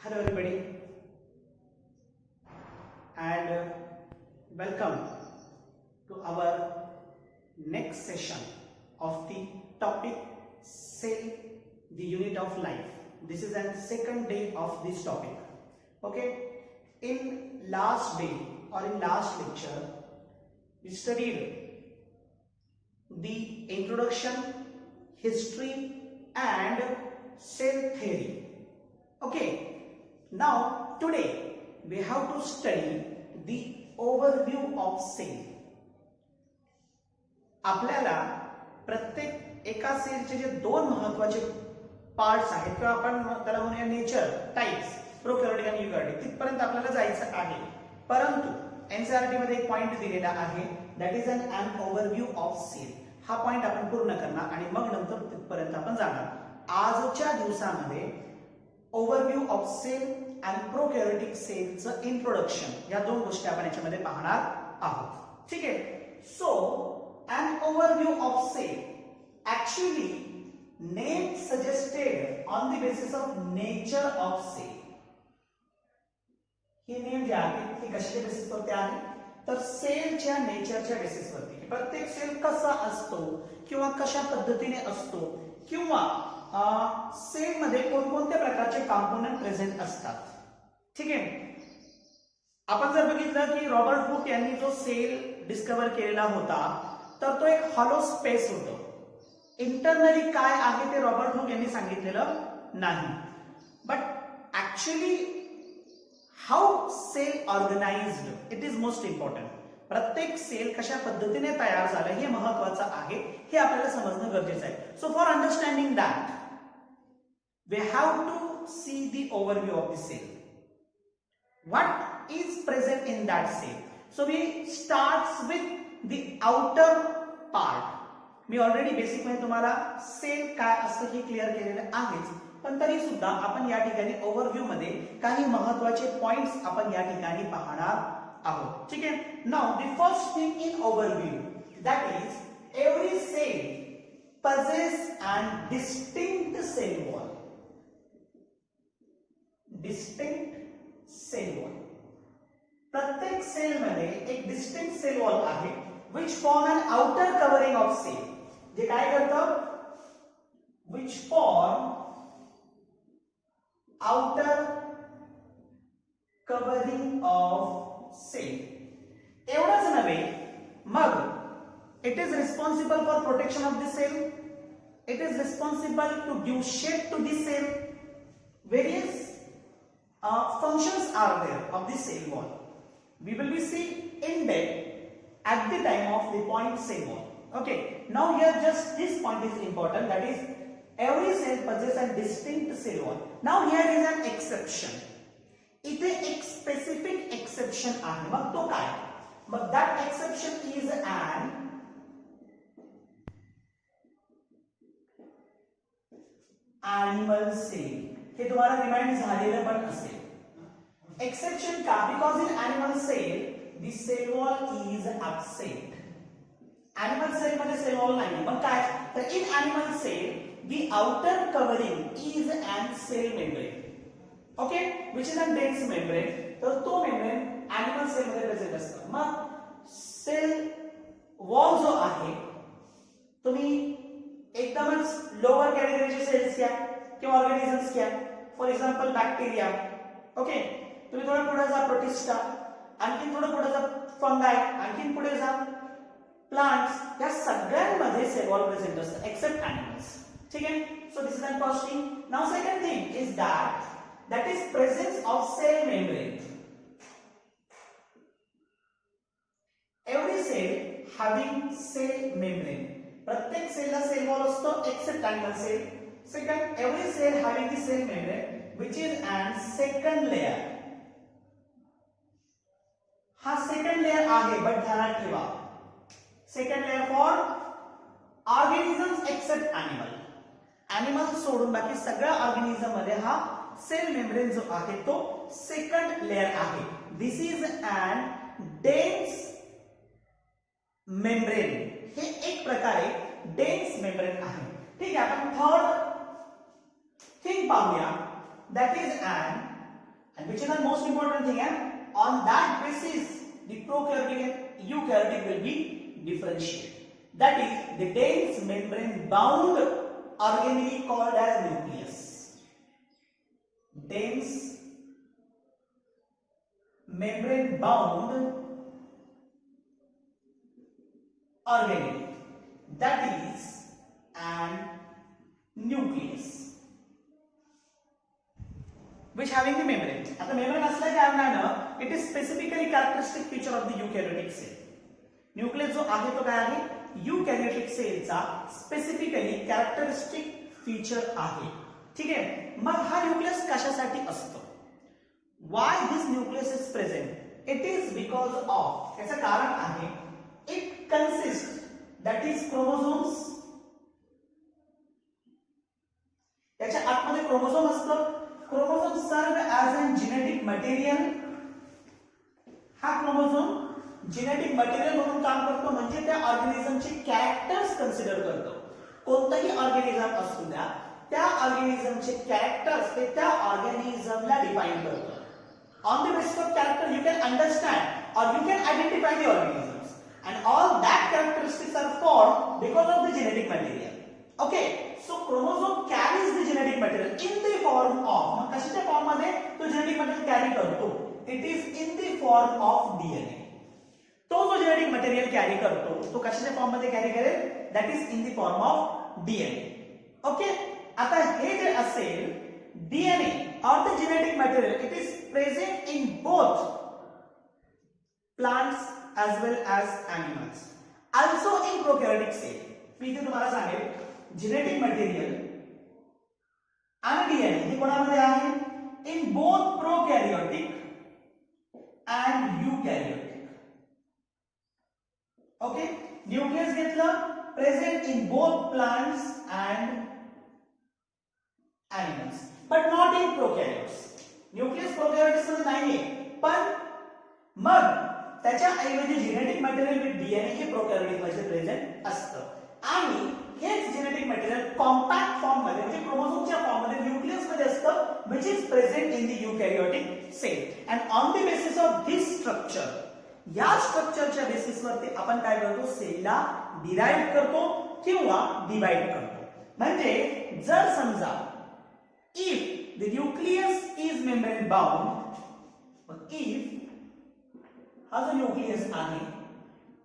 Hello everybody and welcome to our next session of the topic Cell, the unit of life. This is the second day of this topic. Okay, in last day or in last lecture we studied the introduction, history and cell theory. Okay, now today we have to study the overview of cell. आपल्याला प्रत्येक एका सेलचे जे दोन महत्त्वाचे parts आहेत किंवा आपण त्याला म्हणूया नेचर, टाइप्स, प्रोकॅरियोटिक आणि युकॅरियोटिक, तिथपर्यंत आपल्याला जायचं आहे. परंतु एनसीईआरटी मध्ये एक पॉइंट दिलेला आहे, that is an overview of cell. हा पॉइंट आपण पूर्ण करणार आणि मग नंतर तिथपर्यंत आपण जाणार. आजच्या दिवसामध्ये ओव्हरव्ह्यू ऑफ सेल आणि प्रोकॅरियोटिक सेलचं इंट्रोडक्शन या दोन गोष्टी आपण याच्यामध्ये पाहणार आहोत. ठीक आहे. So an overview of cell, actually name suggested on the basis of nature of cell. ही नेम जी आहे ती कशाच्या बेसिस वरती आहे तर सेलच्या नेचरच्या बेसिस वरती. प्रत्येक सेल कसा असतो किंवा कशा पद्धतीने असतो किंवा सेल मध्ये कोणकोणत्या प्रकारचे कंपोनेंट प्रेझेंट असतात. ठीक आहे. आपण जर बघितलं की रॉबर्ट हुक यांनी जो सेल डिस्कवर केलेला होता तर तो एक हॉलो स्पेस होतो. इंटरनली काय आहे ते रॉबर्ट हुक यांनी सांगितलेलं नाही. But actually how cell organised it is most important. प्रत्येक सेल कशा पद्धतीने तयार झालं हे महत्वाचं आहे, हे आपल्याला समजणं गरजेचं आहे. So for understanding that we have to see the overview of the cell. What is present in that cell. So we starts with the outer part. मी ऑलरेडी बेसिक मध्ये तुम्हाला सेल काय असतं हे क्लिअर केलेलं आहेच, पण तरी सुद्धा आपण या ठिकाणी ओव्हरव्ह्यू मध्ये काही महत्त्वाचे पॉइंट्स आपण या ठिकाणी पाहणार आहोत. ठीक आहे. Now the first thing in overview that is every cell possess an distinct cell wall. distinct cell wall. प्रत्येक सेल मध्ये एक डिस्टिंक्ट सेल वॉल आहे which form an outer covering of cell. जे काय करतं which form outer covering of cell. एवढंच नव्हे, मग it is responsible for protection of the cell. It is responsible to give shape to the cell. Various functions are there of the cell wall. We will be seeing in depth at the time of the point cell wall. Okay, now here just this point is important, that is every cell possesses a distinct cell wall. Now here is an exception. इथे एक specific exception आहे. मग तो काय? मग that exception is an animal cell. हे तुम्हाला remind झालेलं पण असेल. Exception का? Because in animal cell the cell wall is absent. Animal cell मध्ये cell wall नाही. मग काय? तर in animal cell the outer covering is an cell membrane. Okay, which is a dense membrane. तर तो membrane animal cell मध्ये present असतो. मग cell wall जो आहे तुम्ही एकदमच लोअर कॅटेगरीचे सेल्स घ्या किंवा ऑर्गॅनिझम्स घ्या. For example bacteria. ओके, तुम्ही थोडं पुढे जा प्रोटिस्टा, आणखी थोडं पुढे जा फंगाई, आणखी पुढे जा प्लांट्स. या सगळ्यांमध्ये सेल वॉल प्रेझेंट असतं एक्सेप्ट एनिमल्स. ठीक आहे. So this is the first thing. Now second thing is that is presence of cell membrane. Every cell having cell membrane. प्रत्येक सेलला सेल वॉल असतो except animal cell. Second, every cell having the cell membrane which is an second layer. हा second layer आहे, but ध्यानात ठेवा second layer for organisms except animal. Animal सोडून बाकी सगळ्या ऑर्गॅनिझम मध्ये हा सेल मेम्ब्रेन जो आहे तो सेकंड लेयर आहे. This is an dense membrane. हे एक प्रकारे डेन्स मेम्ब्रेन आहे. ठीक आहे. आपण थर्ड थिंग पाहूया, that is an and which is the most important thing, on that basis the prokaryotic and eukaryotic will be differentiated. That is the dense membrane bound organelle called as nucleus. Dense membrane bound organelle, that is an nucleus which having the membrane. आता membrane असल्या कारणानं it is specifically characteristic feature of the eukaryotic cell. Nucleus जो आहे तो काय आहे, eukaryotic सेलचा specifically characteristic feature आहे. ठीक आहे. मग हा न्यूक्लियस कशासाठी असतो, why this nucleus is present, it is because of, याचं कारण आहे it consist, that is chromosomes. याच्या आतमध्ये क्रोमोझोम असतं. क्रोमोझोम सर्व ॲज अन जेनेटिक मटेरियल. हा क्रोमोझोम जेनेटिक मटेरियल म्हणून काम करतो, म्हणजे त्या ऑर्गॅनिझमचे कॅरेक्टर्स कन्सिडर करतो. कोणताही ऑर्गॅनिझम असू द्या, त्या ऑर्गॅनिझमचे कॅरेक्टर्स ते त्या ऑर्गॅनिझमला डिफाइन करतो. On the basis of character you can understand or you can identify the organisms, and all that characteristics are formed because of the genetic material. Okay, so chromosome carries the genetic material in the form of, मग कशाच्या form मध्ये तो genetic material carry करतो, it is in the form of DNA. तो जो genetic material carry करतो तो कशाच्या फॉर्म मध्ये कॅरी करेल, that is in the form of DNA. Okay. आता हे जे असेल DNA or the genetic material, it is present in both plants as well as animals, also in prokaryotic cell. मी इथे तुम्हाला सांगेल जेनेटिक मटेरियल आणि डीएनए हे कोणामध्ये आहे, in both prokaryotic and eukaryotic. Okay. Nucleus घेतलं, present in both plants and animals, but not in prokaryotes. Nucleus prokaryotes मध्ये नाहीये, पण मग त्याच्या ऐवजी जेनेटिक मटेरियल विथ डीएनए हे प्रोकॅरियोटिक मध्ये प्रेझेंट असतं. आणि हेच जेनेटिक मटेरियल कॉम्पॅक्ट फॉर्म मध्ये म्हणजे क्रोमोझोमच्या फॉर्म मध्ये न्यूक्लियस मध्ये असतं, which is present in the eukaryotic cell. And on the basis of this structure, या स्ट्रक्चरच्या बेसिस वरती आपण काय करतो, सेलला डिराइव्ह करतो किंवा डिवाइड करतो. म्हणजे जर समजा if the nucleus is membrane bound, if हा जो न्यूक्लियस आहे,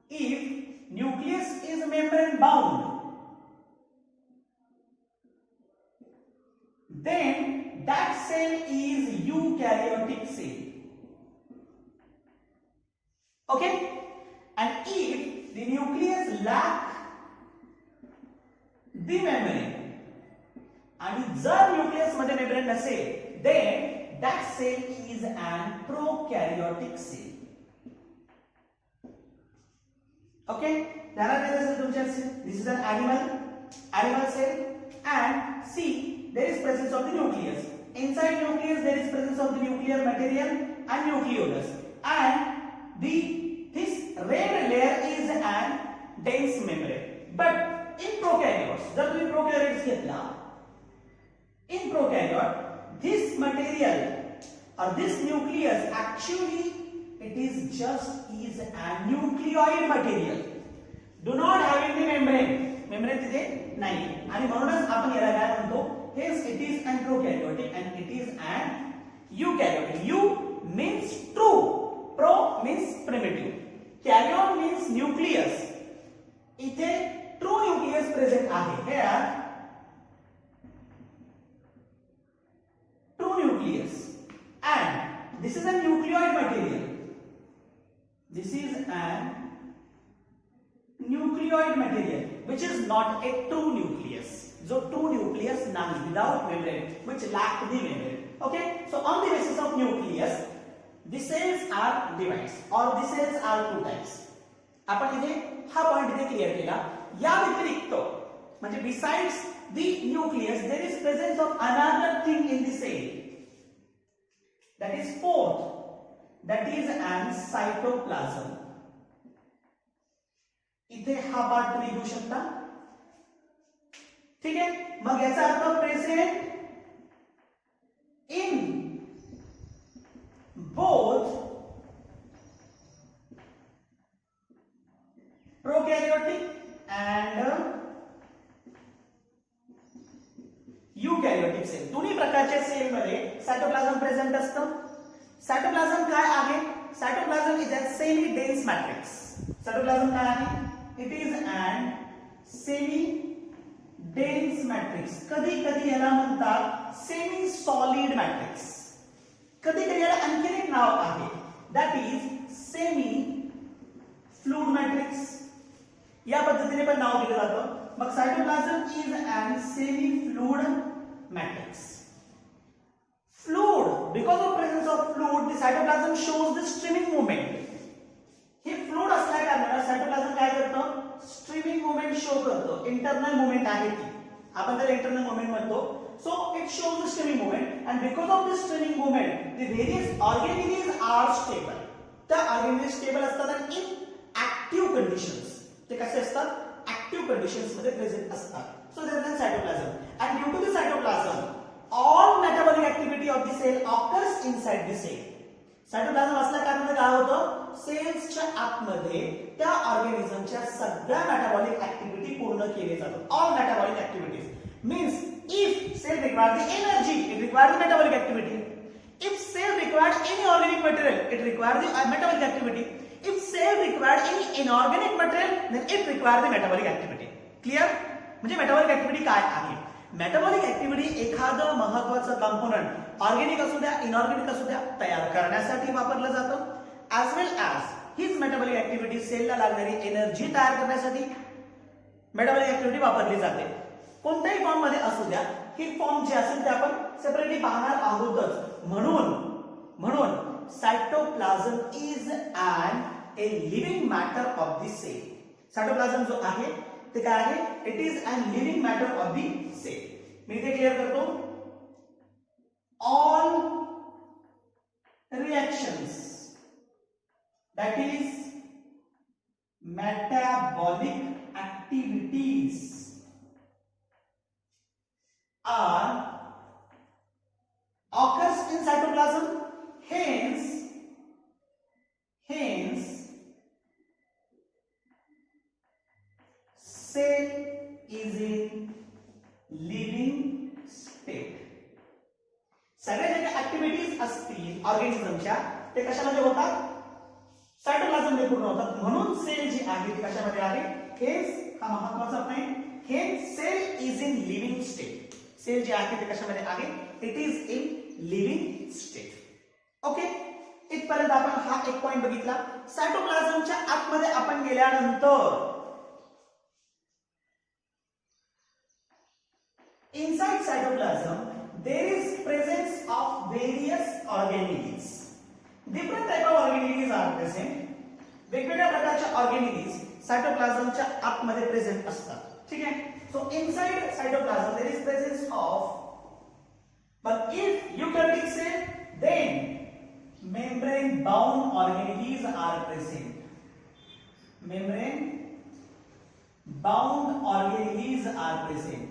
if nucleus is membrane bound, then that cell is eukaryotic cell. Okay. And if the nucleus lack the membrane, आणि जर न्यूक्लियस मध्ये मेम्ब्रेन नसेल, then that cell is an prokaryotic cell. Okay, ध्यानात येत असेल तुमच्या, this is an animal cell, and see there is presence of the nucleus. Inside nucleus there is presence of the nuclear material and nucleolus, and this red layer is an dense membrane. But in prokaryotes, जर तुम्ही prokaryotes घेतला, in prokaryote, this material or this nucleus actually it is just is a nucleoid material, do not having the membrane. membrane तिथे नाही, आणि म्हणूनच आपण याला काय म्हणतो, hence it is an prokaryotic and it is an eukaryotic. U means true, pro means primitive, karyon means nucleus. इथे true nucleus present आहे. Here nucleus, and this is a nucleoid material. This is an nucleoid material which is not a true nucleus. जो true nucleus नाही, without membrane, which lack the membrane. Okay, so on the basis of nucleus the cells are divided, or the cells are two types. आपण इथे हा point इथे clear केला. या व्यतिरिक्त म्हणजे besides the nucleus there is presence of another thing in the cell, that is fourth, that is an cytoplasm. इथे हा पार्ट तुम्ही घेऊ शकता. ठीक आहे. मग याचा अर्थ प्रेझेंट इन युकॅरियोटिक सेल, दोन्ही प्रकारच्या सेलमध्ये सायटोप्लाझम प्रेझेंट असतं. सायटोप्लाझम काय आहे? Cytoplasm is a semi dense matrix. Cytoplasm काय आहे? It is an semi dense matrix. कधी कधी याला म्हणतात सेमी सॉलिड मॅट्रिक्स. कधी कधी याला आणखी एक नाव आहे, that is semi fluid matrix. या पद्धतीने पण नाव दिलं जातं. मग cytoplasm is an semi fluid matrix. Fluid, because of presence of fluid, the cytoplasm shows the streaming movement. हे फ्लूइड असल्या कारणाने सायटोप्लाझम काय करतं? स्ट्रीमिंग मूवमेंट शो करतो. इंटरनल मूवमेंट आहे ती, आपण त्याला इंटरनल मूवमेंट म्हणतो. So it shows the streaming movement and because of this streaming movement the various organelles are stable. त्या ऑर्गेनिलीज स्टेबल असतात आणि इन ऍक्टिव्ह कंडिशन्स. ते कसे असतात? ऍक्टिव्ह कंडिशन्स मध्ये प्रेझेंट असतात. So there is cytoplasm and due to the cytoplasm all metabolic activity of the cell occurs inside the cell. Cytoplasm असल्या कारणाने काय होतं? सेल्सच्या आतमध्ये त्या ऑर्गॅनिझमच्या सगळ्या मेटाबॉलिक ऍक्टिव्हिटी पूर्ण केले जातात. All metabolic activities means if cell require the energy, it require the metabolic activity. If cell required any organic material, it required the metabolic activity. If cell required any inorganic material, then it required the metabolic activity. Clear? म्हणजे metabolic activity काय आहे? Metabolic activity एखादं महत्त्वाचं component organic असू द्या inorganic असू द्या तयार करण्यासाठी वापरलं जातं. ऍज वेल ऍज हीच मेटाबॉलिक ऍक्टिव्हिटी सेलला लागणारी एनर्जी तयार करण्यासाठी मेटाबॉलिक ऍक्टिव्हिटी वापरली जाते. कोणत्याही फॉर्म मध्ये असू द्या, ही फॉर्म जी असेल ते आपण सेपरेटली पाहणार आहोतच. म्हणून cytoplasm is an a living matter of the cell. Cytoplasm जो आहे ते काय आहे? It is an living matter of the cell. मी इथे क्लिअर करतो. All reactions that is metabolic activities are occurs in cytoplasm. Hence cell is in living state. सगळ्या ज्या ऍक्टिव्हिटीज असतील ऑर्गॅनिझमच्या ते कशामध्ये होतात? सायटोप्लाझम मध्ये पूर्ण होतात. म्हणून सेल जी आहे ती कशामध्ये आहे? हेच हा महत्त्वाचा पॉइंट. हे cell is in living state. Cell जी आहे ते कशामध्ये आहे? It is in living state. Okay, इथपर्यंत आपण हा एक पॉइंट बघितला. सायटोप्लाझमच्या आतमध्ये आपण गेल्यानंतर inside cytoplasm there is presence of various organelles. Different type of organelles are present. वेगवेगळ्या प्रकारच्या organelles सायटोप्लाझमच्या आतमध्ये प्रेझेंट असतात. ठीक आहे. So inside cytoplasm there is presence of, but if eukaryotic cell then membrane bound organelles are present. Membrane bound organelles are present.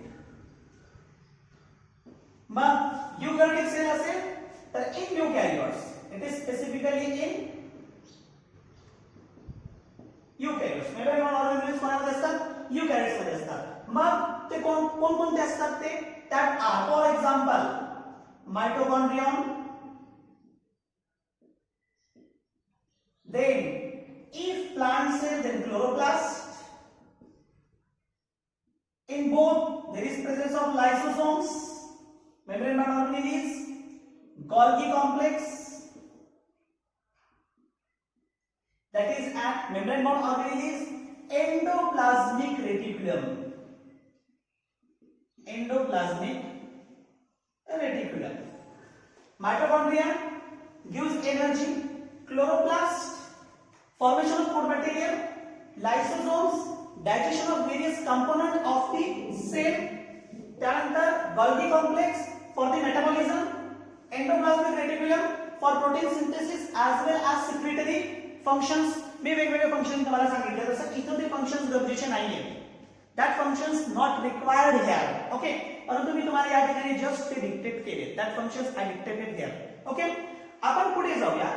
मग युकॅरियोटिक cell असेल तर in eukaryotes it is specifically in eukaryotes. Membrane bound organelles कोणामध्ये असतात? युकॅरियोट्स मध्ये असतात. मग ते कोणते असतात ते? त्यात are for example mitochondrium, then if plant cell then chloroplast. In both there is presence of lysosomes, membrane bound organelles, Golgi complex, that is at membrane bound organelles, endoplasmic reticulum. Endoplasmic reticulum. Mitochondria gives energy, chloroplast, formation of food material, lysosomes, digestion of various components of the cell, त्यानंतर Golgi complex for the metabolism, endoplasmic reticulum for protein synthesis as well as secretory functions. मी वेगवेगळे function तुम्हाला सांगितले, जसं इथं ते functions गरजेचे नाहीये. That functions not required here. Okay, परंतु मी तुम्हाला या ठिकाणी जस्ट ते डिक्टेट केले. That functions I dictated here. Okay, आपण पुढे जाऊया.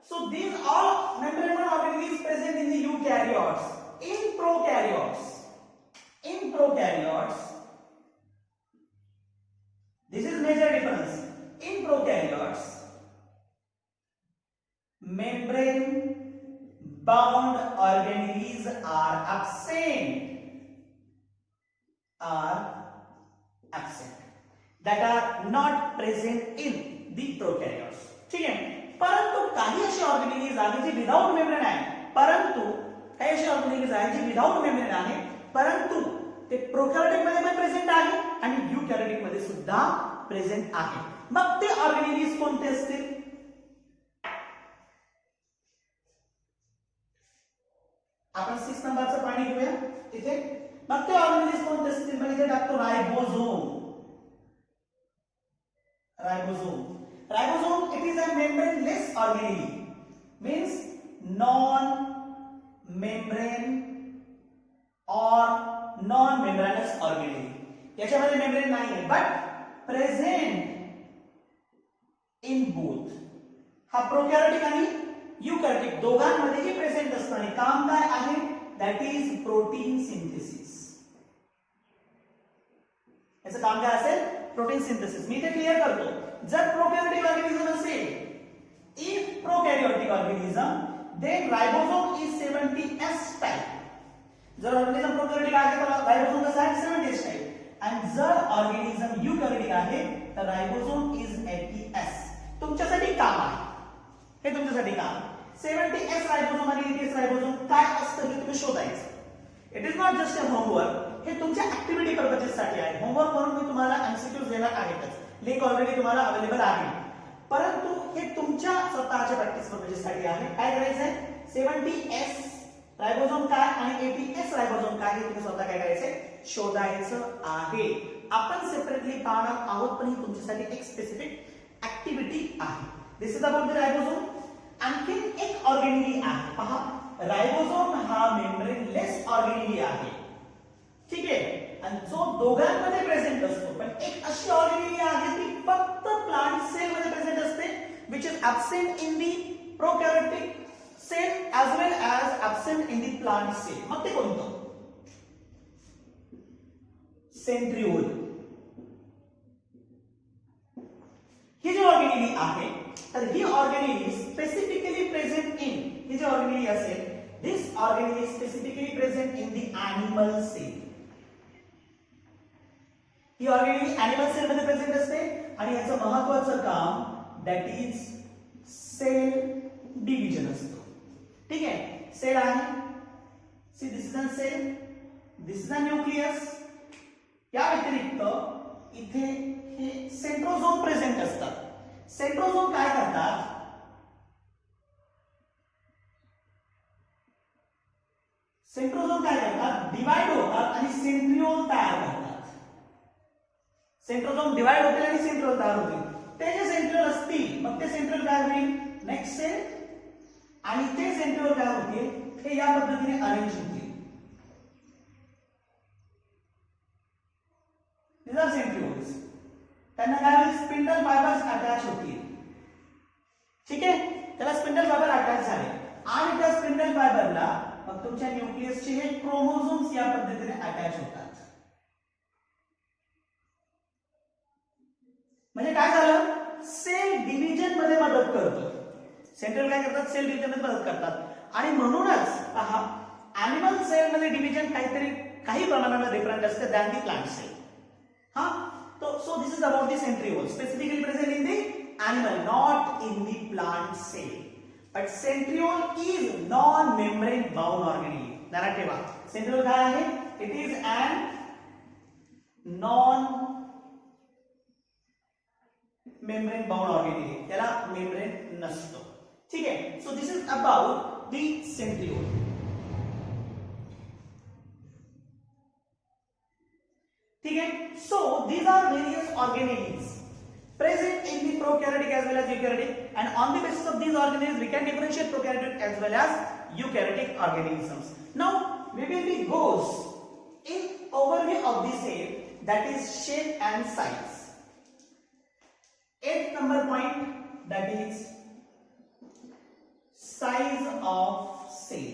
So these all membrane organelles present in the eukaryotes. In prokaryotes This is major difference. In prokaryotes, membrane bound organelles are absent. That are not present in the prokaryotes. ठीक आहे. परंतु काही अशी organelles आहेत जी without membrane आहे, परंतु ते प्रोकॅरियोटिक मध्ये पण प्रेझेंट आहे आणि यूकॅरियोटिक मध्ये सुद्धा प्रेझेंट आहे. मग ते ऑर्गॅनिल्स कोणते असतील? आपण 6 नंबरचं पाणी घेऊया इथे. मग ते ऑर्गॅनिल्स कोणते असतील? म्हणजे इथे टाकतो ribosome. Ribosome, it is a membraneless organelle, means non-membrane or non-membranous organelle. याच्यामध्ये मेम्ब्रेन नाही आहे, but present in both. हा प्रोकॅरियोटिक आणि यूकॅरियोटिक दोघांमध्येही प्रेझेंट असतं आणि काम काय आहे? That is protein synthesis. याचं काम काय असेल? Protein synthesis. मी ते क्लिअर करतो. जर प्रोकॅरियोटिक ऑर्गॅनिझम असेल, if prokaryotic organism, then ribosome is 70S type. जर ऑर्गॅनिझम प्रोकॅरियोटिक आहे तर रायबोझोम कसा आहे? 70S type. आणि जर ऑर्गॅनिझम यूकॅरियोटिक आहे तर रायबोझोम इज 80S. तुमच्यासाठी काम आहे, हे तुमच्यासाठी काम. 70S रायबोझोम आणि 80S रायबोझोम काय असतं हे तुम्ही शोधायचं. It is not just a homework, हे तुमच्या ऍक्टिव्हिटी पर्पजेस साठी आहे. होमवर्क म्हणून मी तुम्हाला एमसीक्यूज देणार आहेतच, लिंक ऑलरेडी तुम्हाला अवेलेबल आहे, परंतु हे तुमच्या स्वतःच्या प्रॅक्टिस पर्पजेस साठी आहे. काय करायचंय? 70S रायबोझोम काय आणि 80S रायबोझोम काय हे तुम्ही स्वतः काय करायचंय? शोधायचं आहे. आपण सेपरेटली पाहणार आहोत, पण ही तुमच्यासाठी एक स्पेसिफिक ऍक्टिव्हिटी आहे. This is about the ribosome. आणखी एक ऑर्गॅनिली आहे पहा. रायबोझोम हा मेम्ब्रेनलेस ऑर्गॅनिली आहे, ठीक आहे, आणि जो दोघांमध्ये प्रेझेंट असतो. पण एक अशी ऑर्गॅनिली आहे ती फक्त प्लांट सेल मध्ये प्रेझेंट असते, which is absent in the prokaryotic cell as well as absent in the plant cell. मग ते कोणतं? सेंट्रिओल. ही जी ऑर्गॅनिली आहे तर ही ऑर्गॅनिली स्पेसिफिकली प्रेझेंट इन, ही जी ऑर्गॅनिली असेल, this organelle specifically present in the animal cell. ही ऑर्गॅनिली ॲनिमल सेल मध्ये प्रेझेंट असते आणि याचं महत्त्वाचं काम दॅट इज सेल डिव्हिजन असतं. ठीक आहे, सेल आहे. See this is a cell, this is a nucleus. या व्यतिरिक्त इथे हे सेंट्रोझोम प्रेझेंट असतात. सेंट्रोझोम काय करतात? डिवाइड होतात आणि सेंट्रिओल तयार करतात. सेंट्रोझोम डिवाइड होतील आणि सेंट्रिओल तयार होतील. ते जे सेंट्रिओल असतील मग ते सेंट्रिओल काय होईल? नेक्स्ट सेल, आणि ते सेंट्रिओल काय होतील? हे या पद्धतीने अरेंज होतील. These are centrioles. त्यांना काय होईल? स्पिंडल फायबर्स अटॅच होतील. ठीक आहे, त्याला स्पिंडल फायबर अटॅच झाले आणि त्या स्पिंडल फायबरला मग तुमच्या न्यूक्लियसचे हे क्रोमोझोम्स या पद्धतीने अटॅच होतात. म्हणजे काय झालं? सेल डिव्हिजन मध्ये मदत करतो. सेंट्रल काय करतात? सेल डिव्हिजन मध्ये मदत करतात. आणि म्हणूनच पहा, ॲनिमल सेल मध्ये डिव्हिजन काही प्रमाणात डिफरंट असते दॅन दी प्लांट सेल. हा, so this is about the centriole, specifically present in the animal, not in the plant cell. But centriole is non-membrane bound organelle. ध्यानात ठेवा, centriole काय आहे? It is an non-membrane bound organelle. त्याला membrane नसतो. ठीक आहे, so this is about the centriole. ठीक है, so these are various organelles present in the prokaryotic as well as eukaryotic, and on the basis of these organelles we can differentiate prokaryotic as well as eukaryotic organisms. Now we will be goes in overview of the cell, that is shape and size. 8th number point, that is size of cell.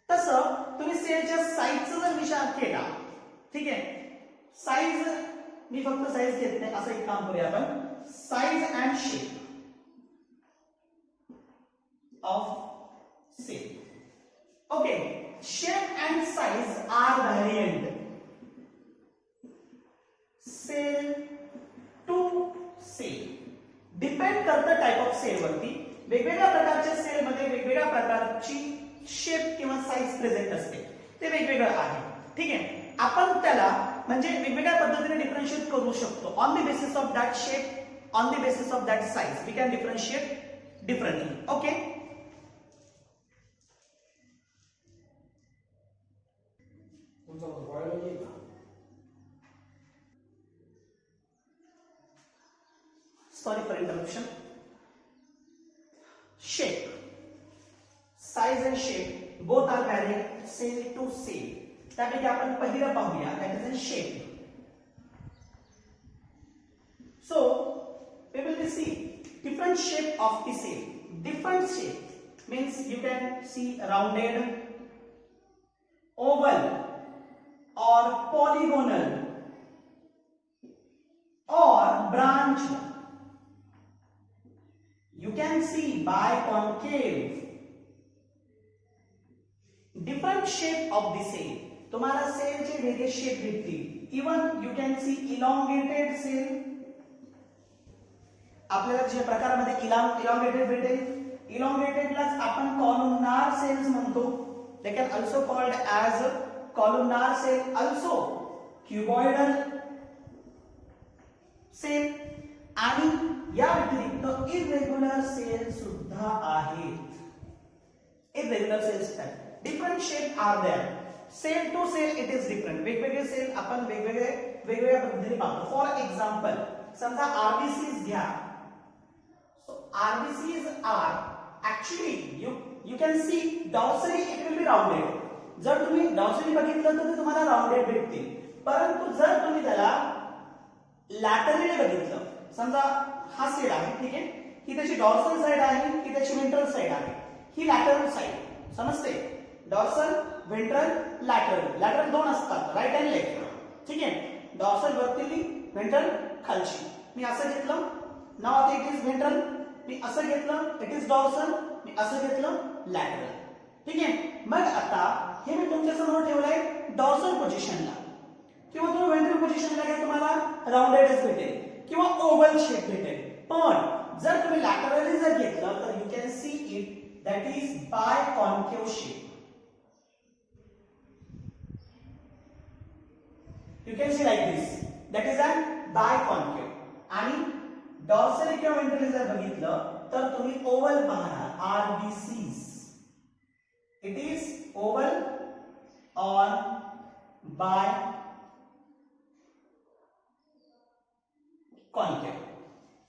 तसं तुम्ही सेलच्या साईजचा जर विचार केला, ठीक आहे, size मी फक्त साईज घेत नाही, असं एक काम करूया आपण. Size and shape of cell. Okay, shape and size are variant. Cell to cell depend करतं टाइप ऑफ सेल वरती. वेगवेगळ्या प्रकारच्या सेल मध्ये वेगवेगळ्या प्रकारची शेप किंवा साईज प्रेझेंट असते, ते वेगवेगळं आहे. ठीक आहे, आपण त्याला म्हणजे वेगवेगळ्या पद्धतीने डिफरन्शिएट करू शकतो. On the basis of that shape, on the basis of that size we can differentiate differently. Okay, sorry for interruption. Shape, size and shape both are variant cell to cell. त्यापैकी आपण पहिलं पाहूया, that is shape. So we will see different shape of the cell. Different shape means you can see rounded, oval or polygonal or branched. You can see biconcave. Different shape of the cell. तुम्हाला cell चे वेगळे shape भेटतील. Even you can see elongated cell. आपल्याला जे प्रकारामध्ये elongated भेटेल, इलॉंगेटेडलाच आपण columnar cells म्हणतो. They can also called as columnar cell, also cuboidal cell. आणि या व्यतिरिक्त इरेग्युलर सेल सुद्धा आहेत. Irregular cells type different shape are there. Cell to cell it is different. वेगवेगळे सेल आपण वेगवेगळ्या पद्धतीने पाहतो. फॉर एक्झाम्पल, समजा आरबीसीज घ्या. RBCs are actually you can see dorsally it will be rounded. जर तुम्ही dorsally बघितलं तर ते तुम्हाला राउंडेड भेटतील. परंतु जर तुम्ही त्याला लॅटरली बघितलं, समजा हा सेल आहे, ठीक आहे, ही त्याची डॉर्सल साइड आहे, ही त्याची वेंट्रल साइड आहे, ही लॅटरल साइड. समजते? Dorsal, ventral, lateral. लॅटरल दोन असतात, राईट अँड लेफ्ट. ठीक आहे, डॉर्सल वरती, वेंट्रल खालची. मी असं घेतलं, नाव आता इट इज वेंट्रल. मी असं घेतलं, इट इज डॉर्सल. मी असं घेतलं, लॅटरल. ठीक आहे, मग आता हे मी तुमच्या समोर ठेवलंय डॉर्सल पोझिशनला, किंवा तुम्ही वेंट्रल पोझिशनला घ्या, तुम्हाला राउंडेडच भेटेल किंवा ओव्हल शेप भेटेल. पण जर तुम्ही लॅटरली जर घेतलं तर you can see it that is biconcave shape. You can see like this, that is a biconcave. आणि डॉर्सल किंवा वेंट्रल जर बघितलं तर तुम्ही ओव्हल पाहणार, आरबीसीज. इट इज ओव्हल और बाय कॉन्केव.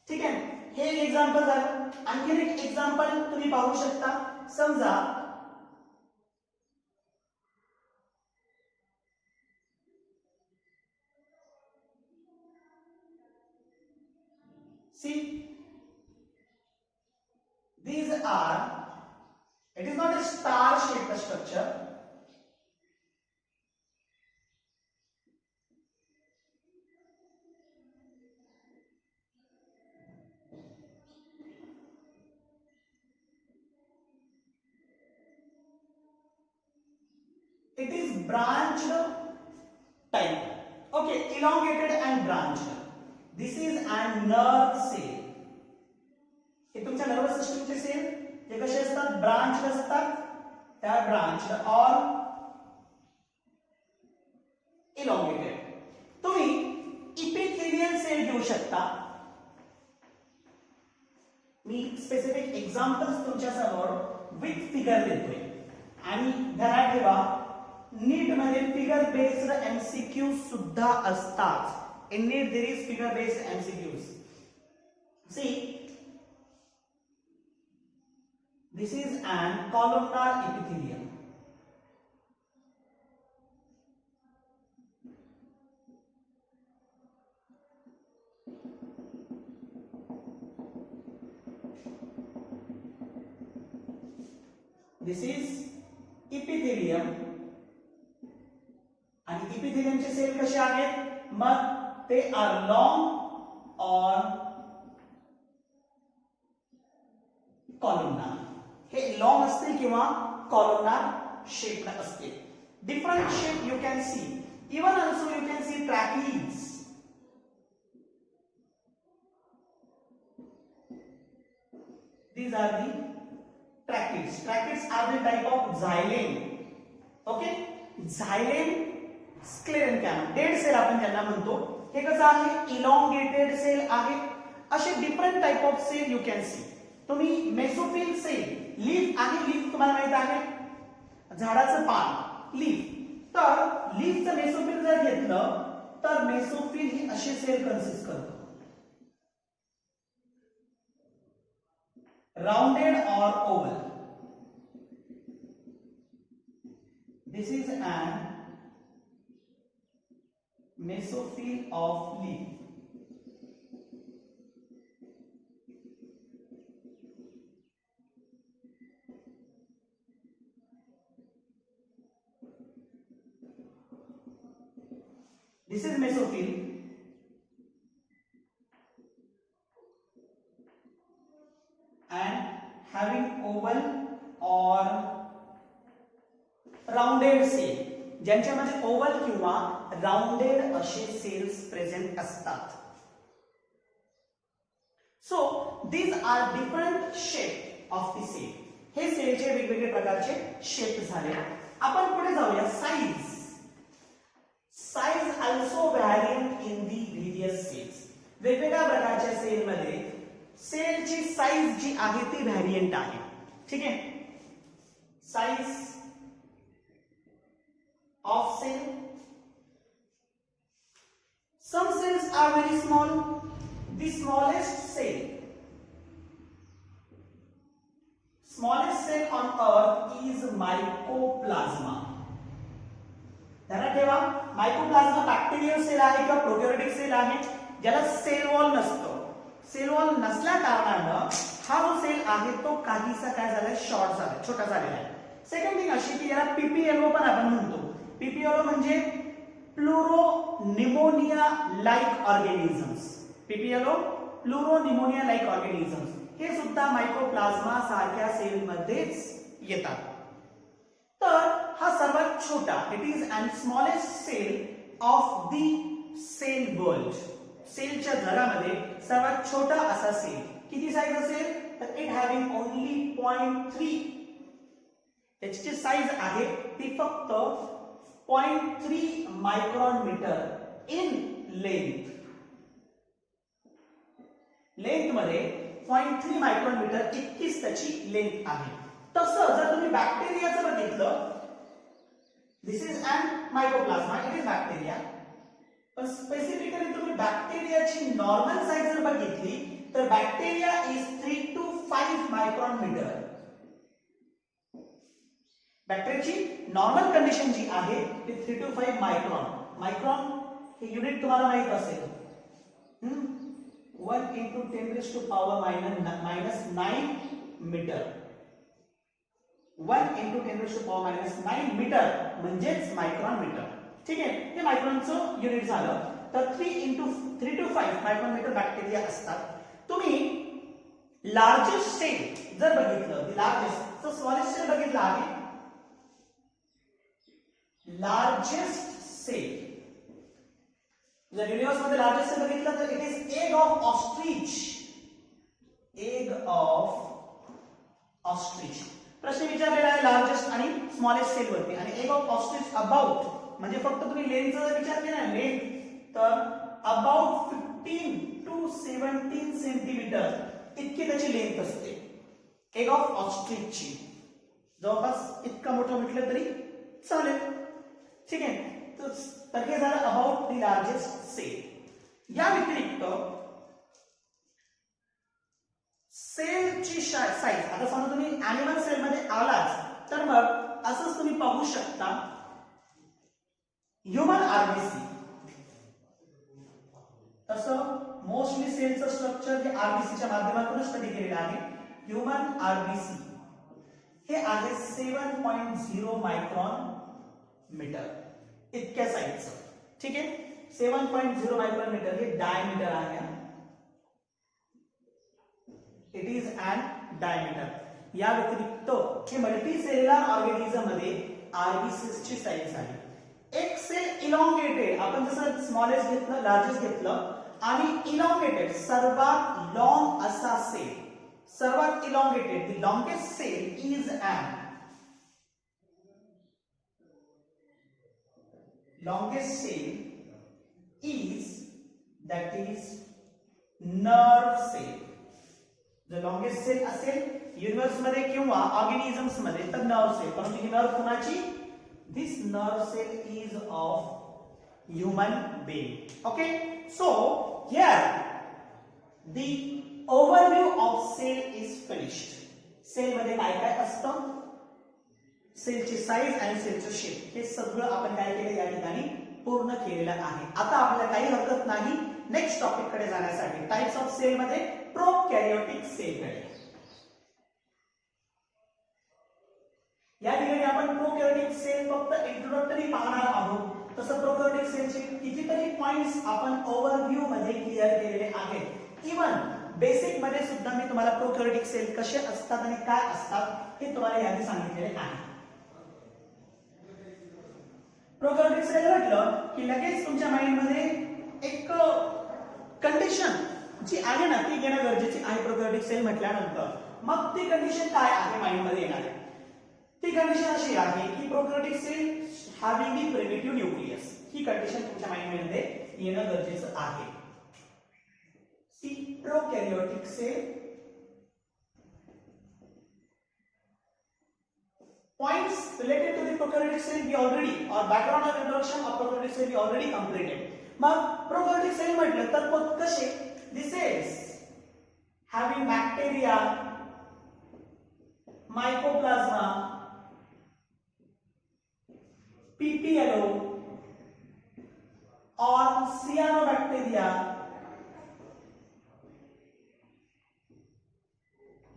ठीक आहे, हे एक एक्झाम्पल झालं. आणखी एक एक्झाम्पल तुम्ही पाहू शकता. समजा see, these are, it is not a star shaped structure. It is branched type. Okay, elongated and branched. This is an nerve cell. हे तुमच्या नर्वस सिस्टमचे सेल हे कसे असतात? ब्रांच असतात. त्या ब्रांच और इलॉंगेटेड. तुम्ही इपिथेलियल सेल घेऊ शकता. मी स्पेसिफिक एक्झाम्पल्स तुमच्या समोर विथ फिगर देतोय. आणि ध्यानात ठेवा, नीट मध्ये फिगर बेस्ड एमसीक्यू सुद्धा असतात. In NEET there is figure based MCQs. See, this is an columnar epithelium. This is epithelium. आणि इपिथेलियमचे सेल कसे आहेत? मग they are long or columnar. हे लॉन्ग असतील किंवा कॉलमनार शेप असतील. Different shape you can C. Even also you can C ट्रॅकिड्स. These are the tracheids. Tracheids are the type of xylem. Okay, xylem, sclerenchyma, dead cell आपण ज्यांना म्हणतो. हे कसं आहे, इलॉंगेटेड सेल आहे. असे different type of cell you can see. तुम्ही mesophyll cell, leaf आणि लीफ तुम्हाला माहित आहे, झाडाचं पान लीफ. तर लीफचं मेसोफिल जर घेतलं तर मेसोफिल ही असे सेल कन्सिस्ट करतो. Rounded or oval. This is an mesophil of leaf. This is mesophil. And having oval or rounded cell, ज्यांच्यामध्ये ओव्हल किंवा राउंडेड असे सेल्स प्रेझेंट असतात. So these are different shape of the cell. हे सेलचे वेगवेगळे प्रकारचे shape झाले. आपण पुढे जाऊया. Size. Size also variant in the various cells. वेगवेगळ्या प्रकारच्या सेलमध्ये सेलची साइज जी आहे ती व्हॅरियंट आहे. ठीक आहे. Size of cell. Some cells are very small. The smallest cell on earth is mycoplasma. ध्यानात ठेवा, मायकोप्लाझ्मा बॅक्टेरियल सेल आहे किंवा प्रोकॅरियोटिक सेल आहे ज्याला सेल वॉल नसतो. सेल वॉल नसल्या कारणानं हा जो सेल आहे तो काहीसा काय झालाय, शॉर्ट झालाय, छोटा झालेला आहे. सेकंड थिंग अशी की याला पीपीएलओ पण आपण म्हणतो. पीपीएलओ म्हणजे pleuropneumonia like organisms. PPLO pleuropneumonia like organisms हे सुद्धा मायकोप्लाझ्मा सारख्या सेल मध्येच येतात. तर हा सर्वात छोटा, it is and smallest cell of the cell world. सेलच्या जगामध्ये सर्वात छोटा असा सेल. किती साईज असेल तर इट हॅविंग ओनली 0.3. त्याची जी साईज आहे ती फक्त 0.3 micron metre in length. Length मध्ये 0.3 मायक्रॉन मीटर इतकीच त्याची लेंथ आहे. तसं जर तुम्ही बॅक्टेरियाचं बघितलं, this is and mycoplasma, it is bacteria. पण स्पेसिफिकली तुम्ही बॅक्टेरियाची नॉर्मल साईज जर बघितली तर bacteria is 3 to 5 micron meter. बॅक्टेरियाची नॉर्मल कंडिशन जी आहे ती 3 to 5 मायक्रॉन. मायक्रॉन हे युनिट तुम्हाला माहित असेल. 1 into 10 raised to power minus 9 metre. 1 into 10 raised to power minus 9 metre म्हणजेच मायक्रॉन मीटर. ठीक आहे, हे मायक्रॉनचं युनिट झालं. तर 3 to 5 मायक्रॉन मीटर बॅक्टेरिया असतात. तुम्ही लार्जेस्ट सेल जर बघितलं, लार्जेस्ट तर स्मॉलेस्ट सेल बघितला आहे. लार्जेस्ट सेल जर युनिवर्स मध्ये लार्जेस्ट सेल बघितलं तर it is egg of ostrich. Egg of ostrich. प्रश्न विचारलेला आहे लार्जेस्ट आणि स्मॉलेस्ट सेल वरती. आणि एग ऑफ ऑस्ट्रिच अबाउट म्हणजे फक्त तुम्ही लेंथचा जर विचार केला लेंथ तर अबाउट 15 to 17 सेंटीमीटर इतकी त्याची लेंथ असते. एग ऑफ ऑस्ट्रिचची जवळपास इतका मोठं म्हटलं तरी चालेल. ठीक आहे, तर हे झालं अबाउट द लार्जेस्ट सेल. या व्यतिरिक्त सेलची साईज, आता समजा तुम्ही ॲनिमल सेल मध्ये आलाच तर मग असंच तुम्ही पाहू शकता. ह्युमन आरबीसी, तसं मोस्टली सेलचं स्ट्रक्चर हे आरबीसीच्या माध्यमातून स्टडी केलेलं आहे. ह्युमन आरबीसी हे आहे 7.0 मायक्रॉन मीटर इतक्या साईजचं. ठीक आहे, 7.0 मायक्रोमीटर हे डायमीटर आहे. It is an diameter. या व्यतिरिक्त हे मल्टी सेल्युलर ऑर्गॅनिझम मध्ये आरबीसीस ची साईज आहे. एक सेल इलॉंगेटेड, आपण जसं स्मॉलेस्ट घेतलं, लार्जेस्ट घेतलं आणि इलॉंगेटेड सर्वात लॉंग असा सेल, सर्वात elongated, the longest cell is an longest cell is, that is nerve cell. जो longest cell असेल युनिवर्स मध्ये किंवा ऑर्गॅनिझम्स मध्ये तर नर्व सेल. परंतु ही नर्व कोणाची? This nerve cell is of human being. Okay, so here the overview of cell is finished. Cell मध्ये काय काय असतं, सेलची साईज आणि सेलचं शेप, हे सगळं आपण काय केलं या ठिकाणी पूर्ण केलेलं आहे. आता आपल्याला काही हरकत नाही नेक्स्ट टॉपिक कडे जाण्यासाठी, टाइप्स ऑफ सेल मध्ये प्रोकॅरियोटिक सेल कडे. या ठिकाणी आपण प्रोकॅरियोटिक सेल फक्त इंट्रोडक्टरी पाहणार आहोत. तसं प्रोकॅरियोटिक सेलचे कितीतरी पॉइंट्स आपण ओव्हरव्ह्यू मध्ये क्लिअर केलेले आहेत. इवन बेसिक मध्ये सुद्धा मी तुम्हाला प्रोकॅरियोटिक सेल कसे असतात आणि काय असतात हे तुम्हाला यादी सांगितलेले आहे. प्रोकॅरियोटिक सेल म्हटलं की लगेच तुमच्या माइंड मध्ये एक कंडिशन जी आहे ना ती घेणं गरजेची आहे. प्रोकॅरियोटिक सेल म्हटल्यानंतर मग ती कंडिशन काय आहे माइंड मध्ये येणार आहे? ती कंडिशन अशी आहे की prokaryotic cell having the primitive nucleus. ही कंडिशन तुमच्या माइंड मध्ये येणं गरजेचं आहे. See prokaryotic cell points related to the prokaryotic cell we already, or background of introduction of prokaryotic cell we already completed. मग prokaryotic cell म्हटलं तर कसे? The cells having bacteria, mycoplasma, PPLO or cyanobacteria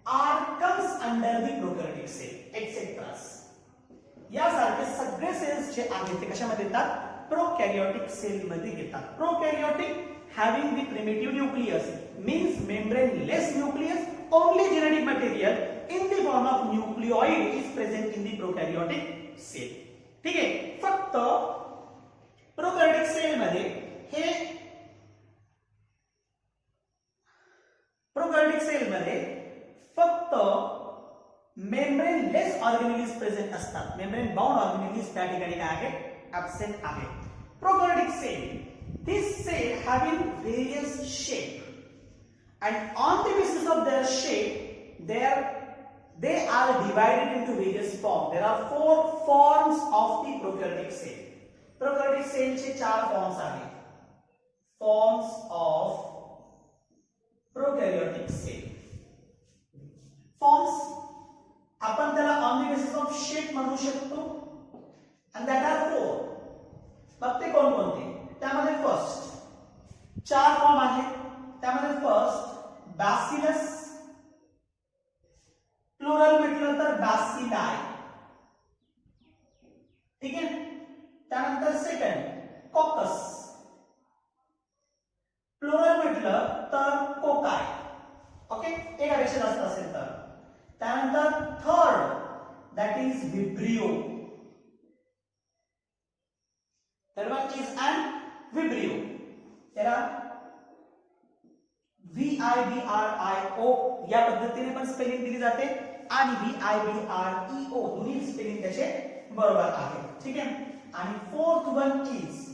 are comes under the prokaryotic cell, etc. यासारखे सगळे cells जे आहेत ते कशामध्ये येतात? प्रोकॅरियोटिक सेल मध्ये येतात. प्रोकॅरियोटिक having the primitive nucleus means membrane-less nucleus, only genetic material in the form of nucleoid is present in the prokaryotic cell. ठीक आहे, फक्त प्रोकॅरियोटिक सेल मध्ये हे प्रोकॅरियोटिक सेल मध्ये फक्त मेम्ब्रेन लेस ऑर्गेनेल्स प्रेझेंट असतात. मेम्ब्रेन बाउंड ऑर्गेनेल्स त्या ठिकाणी काय आहे? ऍब्सेंट आहे. प्रोकॅरियोटिक sale, this cell having various shape and on the basis of their shape they are divided into various forms. There are 4 forms of the prokaryotic cell. Prokaryotic cell चे 4 forms आहेत. Forms of prokaryotic cell. Forms आपण त्याला on the basis of shape म्हणू शकतो and that are 4. मग ते कोणकोणते? त्यामध्ये फर्स्ट 4 फॉर्म आहेत. त्यामध्ये फर्स्ट बॅसिलस, प्लुरल म्हटलं तर बॅसिलाई. ठीक आहे. त्यानंतर सेकंड कॉकस, प्लुरल म्हटलं तर कोकाय. ओके, एकापेक्षा जास्त असेल तर. त्यानंतर third that is Vibrio. Third one is an vibrio. त्याला VIBRIO या पद्धतीने पण स्पेलिंग दिली जाते आणि VIBREO दोन्ही स्पेलिंग त्याचे बरोबर आहे. ठीक आहे. आणि fourth one is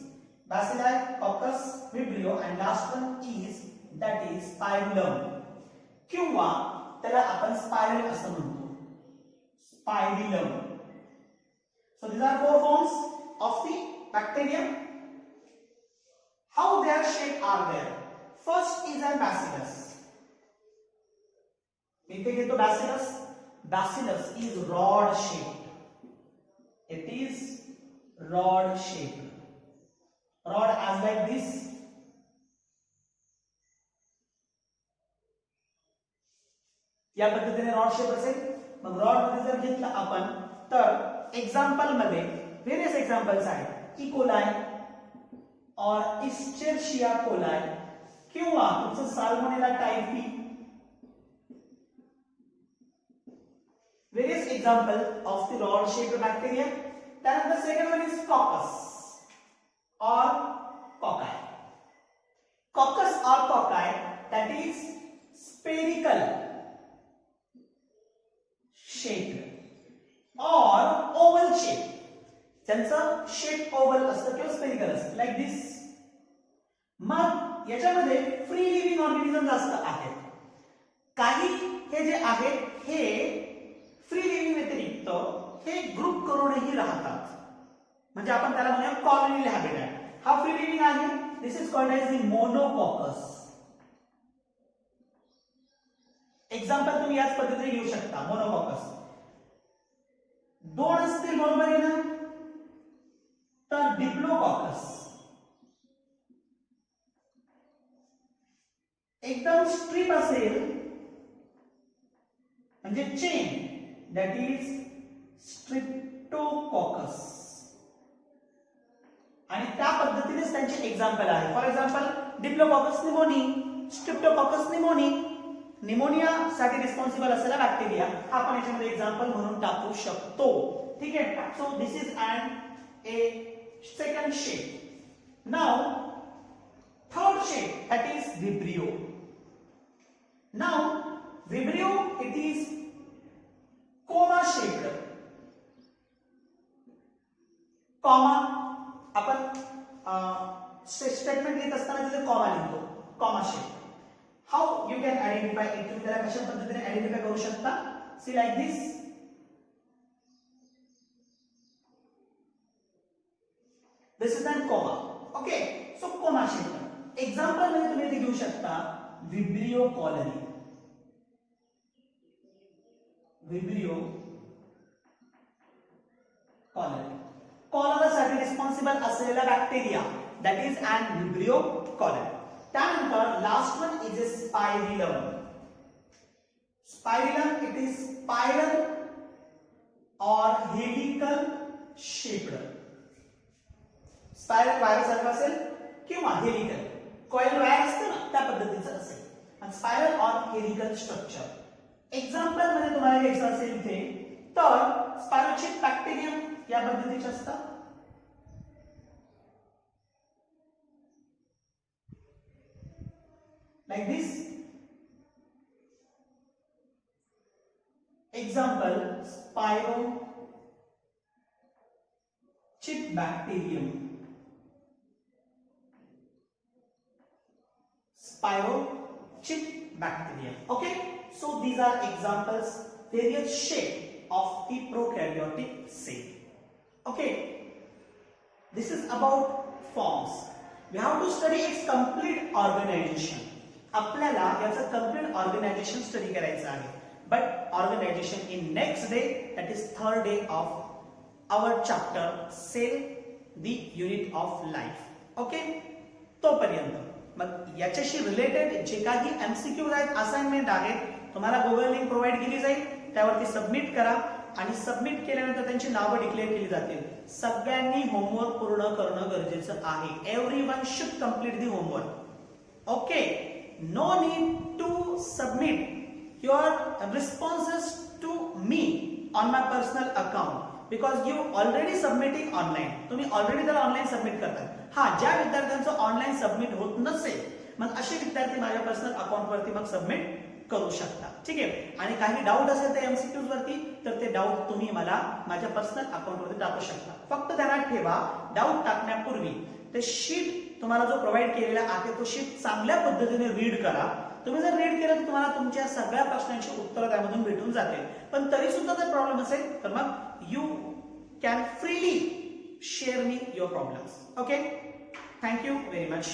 bacilli, coccus, vibrio and last one is that is spirillum किंवा त्याला आपण स्पायरल असं म्हणतो, स्पायरिलम. So these are 4 forms of the bacteria. How their shape are there? First is a bacillus. इथे घेतो bacillus. Bacillus is rod shaped. It is rod shaped. Rod as like this. या पद्धतीने rod shape असेल. मग rod मध्ये जर घेतला आपण तर एक्झाम्पल मध्ये व्हेरियस एक्झाम्पल्स आहेत. इकोलाई और इस्चेरिशिया कोलाई किंवा तुमचं salmonella typhi. Various example of the rod shaped bacteria. Then the second one is coccus or cocci. Coccus or cocci, that is spherical shaped or oval shape. त्यांचं shape oval असतं किंवा spherical असतं, like दिस. मग याच्यामध्ये free living organism जास्त आहेत. काही हे जे आहेत हे फ्री लिव्हिंग व्यतिरिक्त हे ग्रुप करूनही राहतात, म्हणजे आपण त्याला म्हणूया कॉलोनियल हॅबिटॅट. हा फ्री लिव्हिंग आहे. This is called as the monococcus. Example तुम्ही याच पद्धतीने घेऊ शकता. मोनोकॉकस दोन असतील बरोबर आहे ना, तर डिप्लोकॉकस एकदम स्ट्रीप असेल म्हणजे चेन, that is स्ट्रिप्टोकॉकस. आणि त्या पद्धतीनेच त्यांचे एक्झाम्पल आहे. For example diplococcus pneumoniae, streptococcus pneumoniae. Pneumonia साठी रिस्पॉन्सिबल असलेला बॅक्टेरिया हा आपण याच्यामध्ये एक्झाम्पल म्हणून टाकू शकतो. ठीक आहे. So this is a second shape. Now third shape, that is vibrio. Now vibrio, it is comma shaped. Comma आपण स्टेटमेंट लिहित असताना तिथे कॉमा लिहितो. Comma shape. How you can identify it? तुम्ही त्याला कशा पद्धतीने आयडेंटिफाय करू शकता? See like this. This is an comma. Okay. So comma shape. Example मध्ये तुम्ही इथे घेऊ शकता Vibrio cholerae. Vibrio cholerae. Cholera साठी रिस्पॉन्सिबल असलेला bacteria, that is an Vibrio cholerae. त्यानंतर last one is a Spirillum. Spirillum, it is spiral or helical shaped. Spiral wire सारखं असेल किंवा हेलिकल कॉइल वायर असतं ना त्या पद्धतीचं असेल. आणि spiral or helical structure. Example मध्ये तुम्हाला घ्यायचं असेल इथे तर स्पायरोचिक बॅक्टेरियम या पद्धतीचे असतात. Like this. Example spirochete bacterium. Spirochete bacteria. Okay, so these are examples, various shape of the prokaryotic cell. Okay, this is about forms. We have to study its complete organization. आपल्याला याचं complete organization study करायचं आहे. But organization in next day, that is third day of our chapter, cell, the unit of life. Okay, तोपर्यंत मग याच्याशी related जे काही MCQs आहेत, असाइनमेंट आहेत, तुम्हाला गुगल लिंक प्रोव्हाइड केली जाईल. त्यावरती सबमिट करा आणि सबमिट केल्यानंतर त्यांची नावं डिक्लेअर केली जातील. सगळ्यांनी होमवर्क पूर्ण करणं गरजेचं आहे. Everyone should complete the homework. Okay. No need to submit your responses to me on my personal account because you already submitting online. तुम्ही ऑलरेडी त्याला ऑनलाईन सबमिट करताय. हा, ज्या विद्यार्थ्यांचं ऑनलाईन सबमिट होत नसेल मग असे विद्यार्थी माझ्या पर्सनल अकाउंट वरती मग सबमिट करू शकता. ठीक आहे. आणि काही डाऊट असेल तर एमसीक्यूज वरती तर ते डाऊट तुम्ही मला माझ्या पर्सनल अकाउंट वरती टाकू शकता. फक्त ध्यानात ठेवा, डाऊट टाकण्यापूर्वी ते शीट तुम्हाला जो प्रोव्हाइड केलेला आहे तो शीट चांगल्या पद्धतीने रीड करा. तुम्ही जर रीड केलं तर तुम्हाला तुमच्या सगळ्या प्रश्नांची उत्तरं त्यामधून भेटून जातील. पण तरी सुद्धा जर प्रॉब्लेम असेल तर मग you can freely share me your problems. Okay, thank you very much.